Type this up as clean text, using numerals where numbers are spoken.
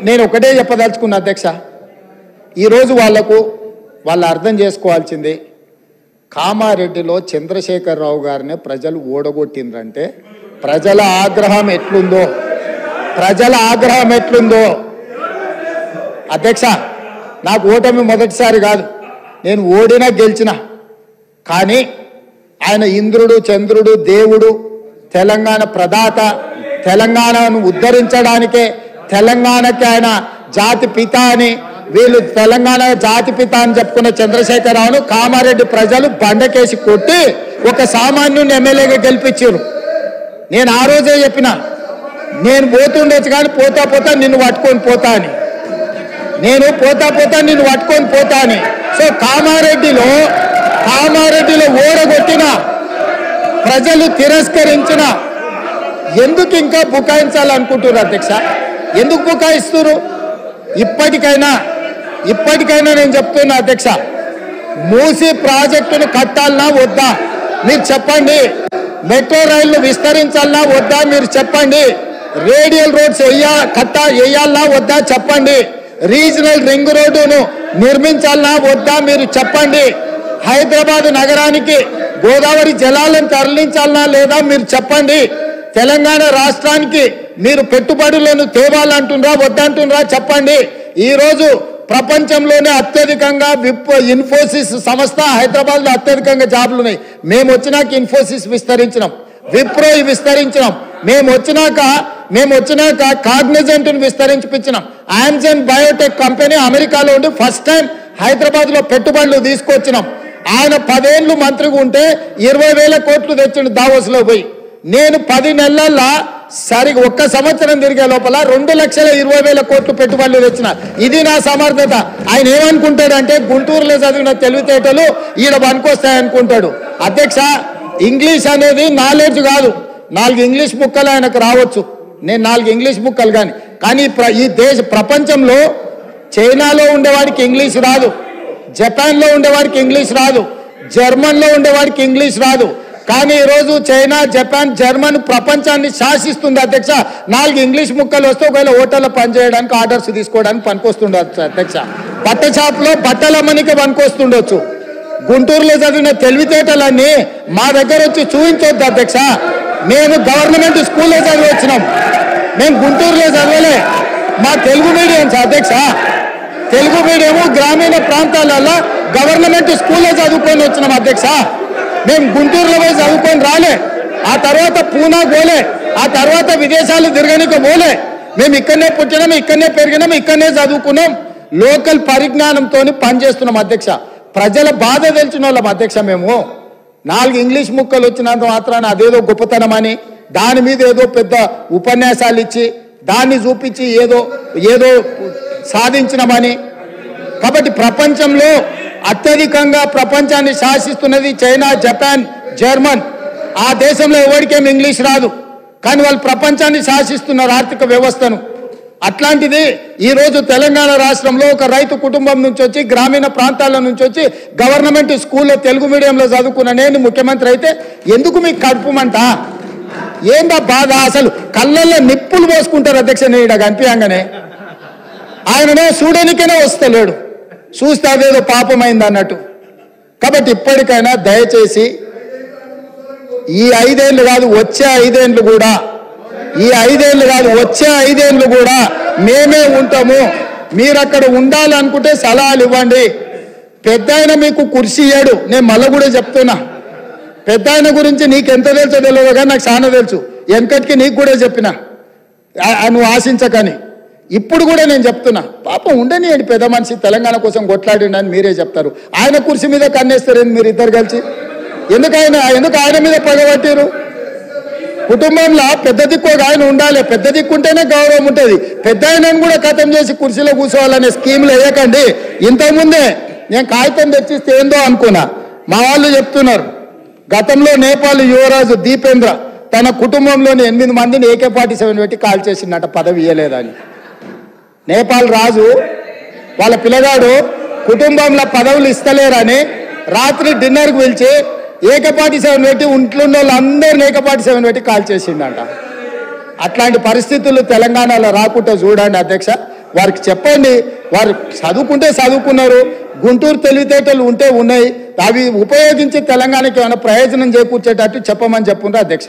నేను ఒకటే చెప్పదలుచుకున్నా అధ్యక్ష, ఈరోజు వాళ్ళు అర్థం చేసుకోవాల్సింది, కామారెడ్డిలో చంద్రశేఖరరావు గారిని ప్రజలు ఓడగొట్టిండ్రంటే ప్రజల ఆగ్రహం ఎట్లుందో అధ్యక్ష, నాకు ఓటమి మొదటిసారి కాదు, నేను ఓడినా గెలిచిన. కానీ ఆయన ఇంద్రుడు చంద్రుడు దేవుడు, తెలంగాణ ప్రదాత, తెలంగాణను ఉద్ధరించడానికే తెలంగాణకి ఆయన జాతి పిత అని, వీళ్ళు తెలంగాణ జాతి పిత అని చెప్పుకున్న చంద్రశేఖరరావును కామారెడ్డి ప్రజలు బండకేసి కొట్టి ఒక సామాన్యుని ఎమ్మెల్యేగా గెలిపించారు. నేను ఆ రోజే చెప్పిన, నేను పోతుండొచ్చు కానీ పోతా పోతా నిన్ను పట్టుకొని పోతా అని, నేను పోతా పోతా నిన్ను పట్టుకొని పోతా అని. సో కామారెడ్డిలో ఓడగొట్టిన ప్రజలు తిరస్కరించిన ఎందుకు ఇంకా బుకాయించాలనుకుంటున్నారు అధ్యక్ష? ఎందుకు బుకాయిస్తున్నారు? ఇప్పటికైనా నేను చెప్తున్నా అధ్యక్ష, మూసీ ప్రాజెక్టును కట్టాలన్నా వద్దా మీరు చెప్పండి, మెట్రో రైళ్లు విస్తరించాలన్నా వద్దా మీరు చెప్పండి, రేడియల్ రోడ్స్ వేయాలన్నా వద్దా చెప్పండి, రీజనల్ రింగ్ రోడ్డును నిర్మించాలన్నా వద్దా మీరు చెప్పండి, హైదరాబాద్ నగరానికి గోదావరి జలాలను తరలించాలన్నా లేదా మీరు చెప్పండి, తెలంగాణ రాష్ట్రానికి మీరు పెట్టుబడులను తేవాలంటున్నారా వద్దంటున్నారా చెప్పండి. ఈరోజు ప్రపంచంలోనే అత్యధికంగా ఇన్ఫోసిస్ సంస్థ హైదరాబాద్లో అత్యధికంగా జాబులు ఉన్నాయి. మేము వచ్చినాక ఇన్ఫోసిస్ విస్తరించినాం, విప్రో విస్తరించినాం, మేము వచ్చినాక కాగ్నిజెంట్ను విస్తరించిపించినాం. ఆమ్జన్ బయోటెక్ కంపెనీ అమెరికాలో ఉండి ఫస్ట్ టైం హైదరాబాద్లో పెట్టుబడులు తీసుకొచ్చినాం. ఆయన 10 ఏళ్ళు మంత్రిగా ఉంటే 20,000 కోట్లు తెచ్చిండు దావోస్లో పోయి. నేను 10 నెలల్లో సరిగా 1 సంవత్సరం తిరిగే లోపల 2,20,000 కోట్లు పెట్టుబడులు తెచ్చిన. ఇది నా సమర్థత. ఆయన ఏమనుకుంటాడంటే గుంటూరులో చదివిన తెలివితేటలు ఈడ పనికొస్తాయనుకుంటాడు. అధ్యక్ష, ఇంగ్లీష్ అనేది నాలెడ్జ్ కాదు. 4 ఇంగ్లీష్ ముక్కలు ఆయనకు రావచ్చు, నేను 4 ఇంగ్లీష్ ముక్కలు కానీ ఈ ప్రపంచంలో చైనాలో ఉండేవాడికి ఇంగ్లీష్ రాదు, జపాన్లో ఉండేవాడికి ఇంగ్లీష్ రాదు, జర్మన్లో ఉండేవాడికి ఇంగ్లీష్ రాదు. కానీ ఈరోజు చైనా, జపాన్, జర్మన్ ప్రపంచాన్ని శాసిస్తుంది అధ్యక్ష. 4 ఇంగ్లీష్ ముక్కలు వస్తే ఒకవేళ హోటల్లో పనిచేయడానికి ఆర్డర్స్ తీసుకోవడానికి పనికొస్తుండొచ్చు అధ్యక్ష. బట్ట షాప్లో బట్టలు అమ్మనికి పనికొస్తుండొచ్చు. గుంటూరులో చదివిన తెలివితేటలన్నీ మా దగ్గర వచ్చి చూపించొద్దు అధ్యక్ష. మేము గవర్నమెంట్ స్కూల్లో చదివి వచ్చినాం, మేము గుంటూరులో చదవలే. మా తెలుగు మీడియంస్ అధ్యక్ష, తెలుగు మీడియము గ్రామీణ ప్రాంతాలలో గవర్నమెంట్ స్కూల్లో చదువుకొని వచ్చినాం అధ్యక్ష. మేము గుంటూరులో పోయి చదువుకొని రాలే, ఆ తర్వాత పూనా పోలే, ఆ తర్వాత విదేశాలు తిరగనికి పోలే. మేము ఇక్కడనే పుట్టినాం, ఇక్కడనే పెరిగినాం, ఇక్కడనే చదువుకున్నాం. లోకల్ పరిజ్ఞానంతో పనిచేస్తున్నాం అధ్యక్ష. ప్రజల బాధ తెలిసిన వాళ్ళం అధ్యక్ష. మేము 4 ఇంగ్లీష్ ముక్కలు వచ్చినంత మాత్రాన అదేదో గొప్పతనం అని దాని మీద ఏదో పెద్ద ఉపన్యాసాలు ఇచ్చి దాన్ని చూపించి ఏదో సాధించినామని. కాబట్టి ప్రపంచంలో అత్యధికంగా ప్రపంచాన్ని శాసిస్తున్నది చైనా, జపాన్, జర్మన్. ఆ దేశంలో ఎవరికేం ఇంగ్లీష్ రాదు, కానీ వాళ్ళు ప్రపంచాన్ని శాసిస్తున్నారు ఆర్థిక వ్యవస్థను. అట్లాంటిది ఈరోజు తెలంగాణ రాష్ట్రంలో ఒక రైతు కుటుంబం నుంచి వచ్చి గ్రామీణ ప్రాంతాల నుంచి వచ్చి గవర్నమెంట్ స్కూల్లో తెలుగు మీడియంలో చదువుకున్న నేను ముఖ్యమంత్రి అయితే ఎందుకు మీకు కడుపుమంట? ఏందా బాధ? అసలు కళ్ళల్లో నిప్పులు పోసుకుంటారు అధ్యక్ష. నేను ఇక్కడ కనిపించగానే ఆయననే చూడనికైనా వస్తలేడు, చూస్తే అదేదో పాపమైంది అన్నట్టు. కాబట్టి ఇప్పటికైనా దయచేసి ఈ 5 ఏళ్ళు కాదు వచ్చే 5 ఏళ్ళు కూడా, ఈ 5 ఏళ్ళు కాదు వచ్చే 5 ఏళ్ళు కూడా మేమే ఉంటాము. మీరు అక్కడ ఉండాలనుకుంటే సలహాలు ఇవ్వండి. పెద్ద ఆయన మీకు కుర్చీ ఇయ్యాడు. నేను మళ్ళీ కూడా చెప్తున్నా, పెద్ద ఆయన గురించి నీకు ఎంత తెలుసో తెలియదు కానీ నాకు చాలా తెలుసు. వెనకటికి నీకు కూడా చెప్పిన, నువ్వు ఆశించకని. ఇప్పుడు కూడా నేను చెప్తున్నా, పాపం ఉండనియండి, పెద్ద మనిషి తెలంగాణ కోసం కొట్లాడిండి అని మీరే చెప్తారు. ఆయన కుర్చీ మీద కన్నేస్తారేంది మీరు ఇద్దరు కలిసి? ఎందుకు ఆయన మీద పగబట్టారు? కుటుంబంలో పెద్ద దిక్కు ఒక ఆయన ఉండాలి, పెద్ద దిక్కు ఉంటేనే గౌరవం ఉంటుంది. పెద్ద ఆయనను కూడా ఖతం చేసి కుర్చీలో కూర్చోవాలనే స్కీమ్లు వేయకండి. ఇంతకుముందే నేను కాగితం తెచ్చిస్తే ఏందో అనుకున్నా, మా వాళ్ళు చెప్తున్నారు గతంలో నేపాల్ యువరాజు దీపేంద్ర తన కుటుంబంలోని 8 మందిని AK-47 పెట్టి కాల్ చేసిందట, పదవి ఇయ్యలేదని. నేపాల్ రాజు వాళ్ళ పిల్లగాడు కుటుంబంలో పదవులు ఇస్తలేరని రాత్రి డిన్నర్కి పిలిచి AK-47 పెట్టి ఇంట్లో వాళ్ళందరినీ AK-47 పెట్టి కాల్ చేసిండట. అట్లాంటి పరిస్థితులు తెలంగాణలో రాకుండా చూడండి అధ్యక్ష. వారికి చెప్పండి, వారు చదువుకుంటే చదువుకున్నారు, గుంటూరు తెలివితేటలు ఉంటే ఉన్నాయి, అవి ఉపయోగించి తెలంగాణకి ఏమైనా ప్రయోజనం చేకూర్చేటట్టు చెప్పమని చెప్పుండ్రు అధ్యక్ష.